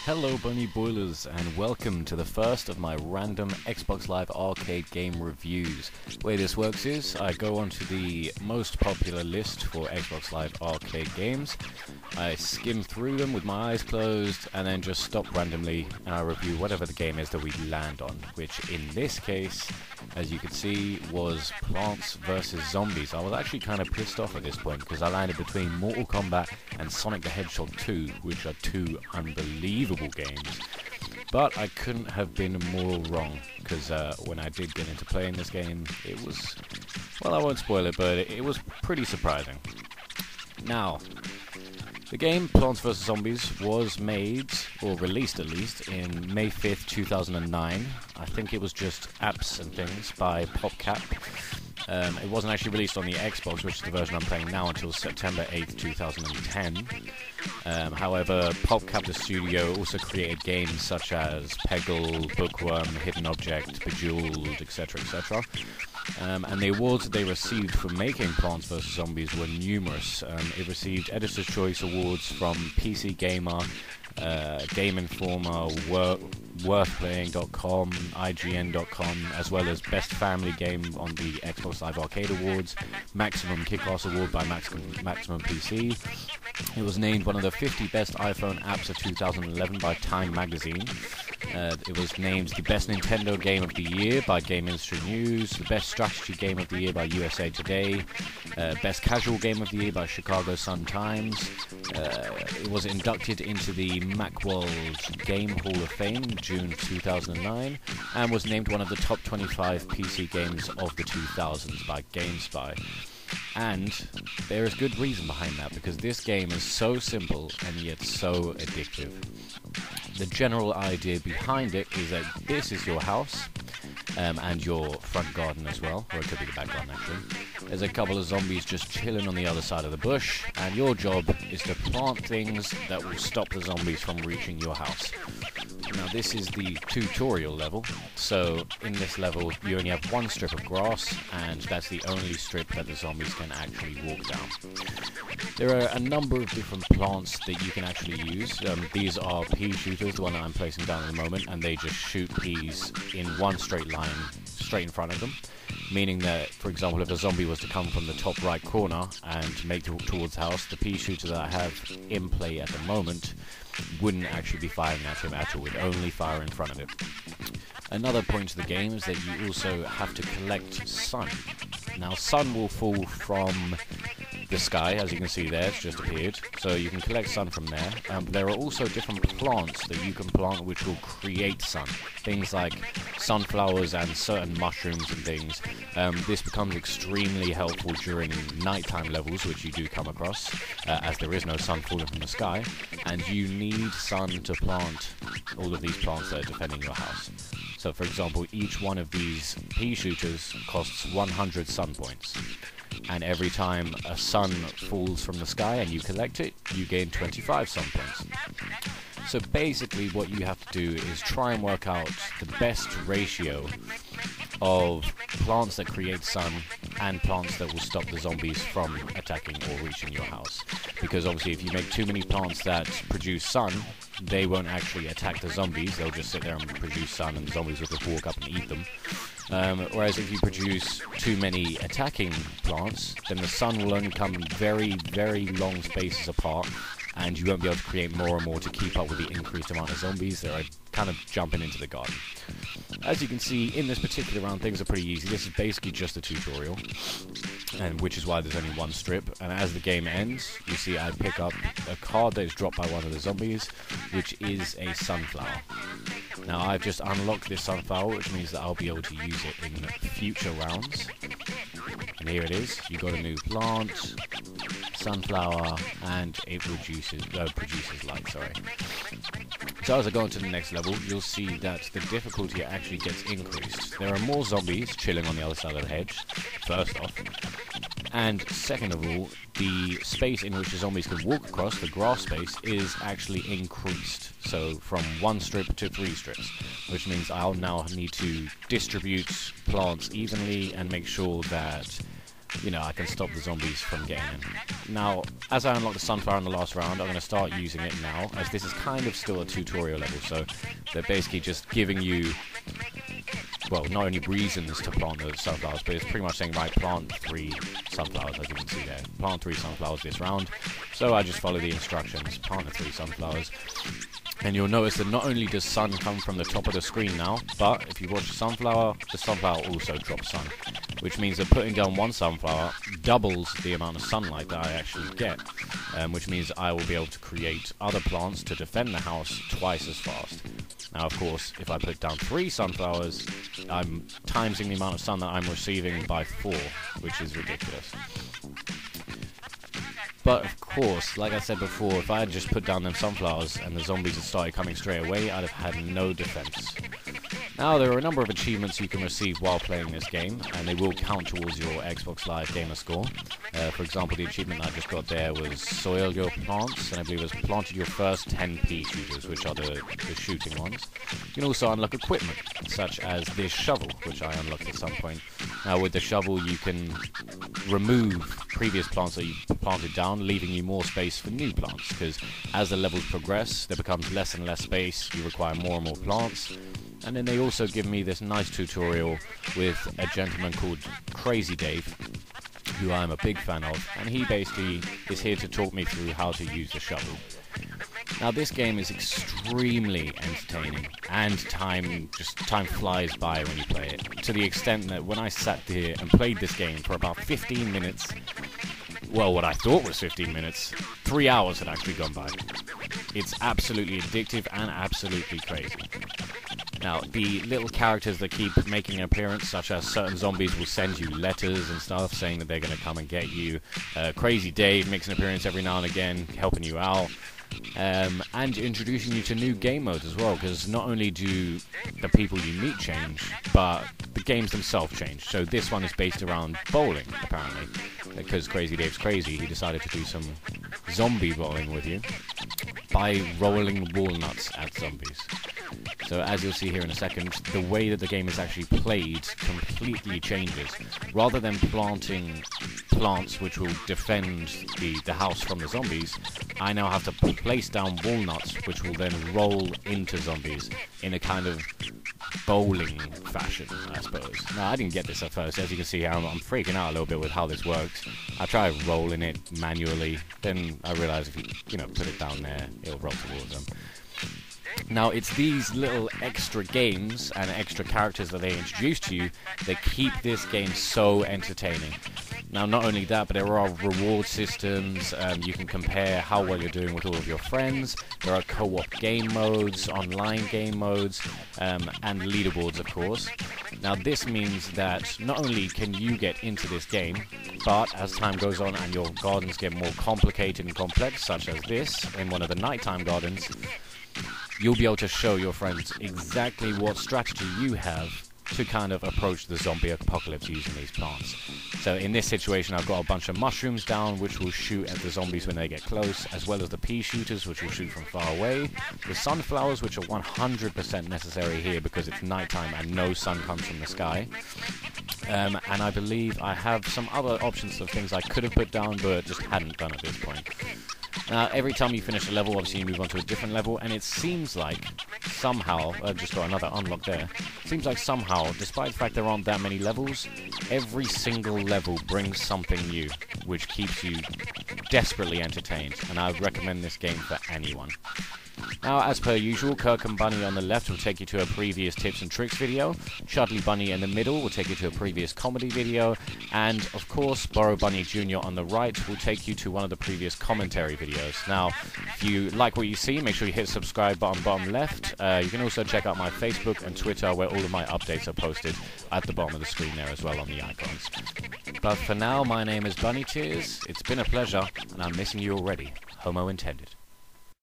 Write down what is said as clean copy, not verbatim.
Hello Bunny Boilers and welcome to the first of my random Xbox Live Arcade game reviews. The way this works is I go onto the most popular list for Xbox Live Arcade games, I skim through them with my eyes closed and then just stop randomly and I review whatever the game is that we land on, which in this case, as you can see, was Plants vs Zombies. I was actually kind of pissed off at this point because I landed between Mortal Kombat and Sonic the Hedgehog 2, which are two unbelievable games. But I couldn't have been more wrong, because when I did get into playing this game, it was, well, I won't spoil it, but it was pretty surprising. Now, the game Plants vs Zombies was made, or released at least, in May 5th, 2009. I think it was just apps and things by PopCap. It wasn't actually released on the Xbox, which is the version I'm playing now, until September 8th, 2010. However, PopCap the studio also created games such as Peggle, Bookworm, Hidden Object, Bejeweled, etc., etc. And the awards that they received for making Plants vs Zombies were numerous. It received Editor's Choice Awards from PC Gamer, Game Informer, WorthPlaying.com, IGN.com, as well as Best Family Game on the Xbox Live Arcade Awards, Maximum Kick-Ass Award by Maximum PC. It was named one of the 50 best iPhone apps of 2011 by Time Magazine. It was named the best Nintendo game of the year by Game Industry News, the best strategy game of the year by USA Today, best casual game of the year by Chicago Sun-Times. It was inducted into the Macworld Game Hall of Fame in June 2009 and was named one of the top 25 PC games of the 2000s by GameSpy. And there is good reason behind that, because this game is so simple and yet so addictive. The general idea behind it is that this is your house, and your front garden as well, or it could be the back garden actually. There's a couple of zombies just chilling on the other side of the bush, and your job is to plant things that will stop the zombies from reaching your house. Now this is the tutorial level, so in this level you only have one strip of grass, and that's the only strip that the zombies can actually walk down. There are a number of different plants that you can actually use. These are pea shooters, the one that I'm placing down at the moment, and they just shoot peas in one straight line, straight in front of them. Meaning that, for example, if a zombie was to come from the top right corner and make towards the house, the pea shooter that I have in play at the moment wouldn't actually be firing at him at all, it would only fire in front of him. Another point to the game is that you also have to collect sun. Now, sun will fall from the sky, as you can see there, it's just appeared, so you can collect sun from there. There are also different plants that you can plant which will create sun. Things like sunflowers and certain mushrooms and things. This becomes extremely helpful during nighttime levels, which you do come across, as there is no sun falling from the sky, and you need sun to plant all of these plants that are defending your house. So, for example, each one of these pea shooters costs 100 sun points. And every time a sun falls from the sky and you collect it, you gain 25 sun points. So basically what you have to do is try and work out the best ratio of plants that create sun and plants that will stop the zombies from attacking or reaching your house. Because obviously if you make too many plants that produce sun, they won't actually attack the zombies, they'll just sit there and produce sun and the zombies will just walk up and eat them. Whereas if you produce too many attacking plants, then the sun will only come very, very long spaces apart, and you won't be able to create more and more to keep up with the increased amount of zombies that are kind of jumping into the garden. As you can see, in this particular round, things are pretty easy. This is basically just a tutorial, and which is why there's only one strip. And as the game ends, you see I pick up a card that is dropped by one of the zombies, which is a sunflower. Now I've just unlocked this sunflower, which means that I'll be able to use it in future rounds. And here it is. You got a new plant, sunflower, and it produces light. Sorry. So as I go on to the next level, you'll see that the difficulty actually gets increased. There are more zombies chilling on the other side of the hedge, first off. And second of all, the space in which the zombies can walk across, the grass space, is actually increased. So from one strip to 3 strips, which means I'll now need to distribute plants evenly and make sure that you know, I can stop the zombies from getting in. Now, as I unlock the sunflower in the last round, I'm going to start using it now, as this is kind of still a tutorial level, so they're basically just giving you, well, not only reasons to plant the sunflowers, but it's pretty much saying, right, plant 3 sunflowers, as you can see there. Plant 3 sunflowers this round. So I just follow the instructions, plant the 3 sunflowers. And you'll notice that not only does sun come from the top of the screen now, but if you watch the sunflower also drops sun. Which means that putting down 1 sunflower doubles the amount of sunlight that I actually get. Which means I will be able to create other plants to defend the house twice as fast. Now, of course, if I put down 3 sunflowers, I'm timesing the amount of sun that I'm receiving by 4, which is ridiculous. But, of course, like I said before, if I had just put down them sunflowers and the zombies had started coming straight away, I'd have had no defense. Now, there are a number of achievements you can receive while playing this game, and they will count towards your Xbox Live Gamer score. For example, the achievement I just got there was Soil Your Plants, and I believe it was Planted Your First 10 pea shooters, which are the shooting ones. You can also unlock equipment, such as this shovel, which I unlocked at some point. Now, with the shovel, you can remove previous plants that you planted down, leaving you more space for new plants, because as the levels progress, there becomes less and less space, you require more and more plants. And then they also give me this nice tutorial with a gentleman called Crazy Dave, who I'm a big fan of, and he basically is here to talk me through how to use the shovel. Now, this game is extremely entertaining, and time flies by when you play it, to the extent that when I sat here and played this game for about 15 minutes, well, what I thought was 15 minutes, 3 hours had actually gone by. It's absolutely addictive and absolutely crazy. Now, the little characters that keep making an appearance, such as certain zombies will send you letters and stuff saying that they're going to come and get you. Crazy Dave makes an appearance every now and again, helping you out. And introducing you to new game modes as well, because not only do the people you meet change, but the games themselves change. So this one is based around bowling, apparently. Because Crazy Dave's crazy, he decided to do some zombie bowling with you by rolling walnuts at zombies. So as you'll see here in a second, the way that the game is actually played completely changes. Rather than planting plants which will defend the house from the zombies, I now have to place down walnuts which will then roll into zombies in a kind of bowling fashion, I suppose. Now, I didn't get this at first. As you can see here, I'm freaking out a little bit with how this works. I tried rolling it manually, then I realized if you put it down there, it'll roll towards them. Now, it's these little extra games and extra characters that they introduce to you that keep this game so entertaining. Now, not only that, but there are reward systems. You can compare how well you're doing with all of your friends. There are co-op game modes, online game modes, and leaderboards, of course. Now, this means that not only can you get into this game, but as time goes on and your gardens get more complicated and complex, such as this, in one of the nighttime gardens, you'll be able to show your friends exactly what strategy you have to kind of approach the zombie apocalypse using these plants. So in this situation, I've got a bunch of mushrooms down which will shoot at the zombies when they get close, as well as the pea shooters which will shoot from far away, the sunflowers which are 100% necessary here because it's nighttime and no sun comes from the sky. And I believe I have some other options of things I could have put down but just hadn't done at this point. Now, every time you finish a level, obviously you move on to a different level, and it seems like somehow, I've just got another unlock there, seems like somehow, despite the fact there aren't that many levels, every single level brings something new, which keeps you desperately entertained, and I would recommend this game for anyone. Now, as per usual, Kirk and Bunny on the left will take you to a previous tips and tricks video, Chudley Bunny in the middle will take you to a previous comedy video, and, of course, Borrow Bunny Jr. on the right will take you to one of the previous commentary videos. Now, if you like what you see, make sure you hit the subscribe button bottom left. You can also check out my Facebook and Twitter, where all of my updates are posted at the bottom of the screen there as well on the icons. But for now, my name is Bunny Tears, it's been a pleasure, and I'm missing you already. Homo intended.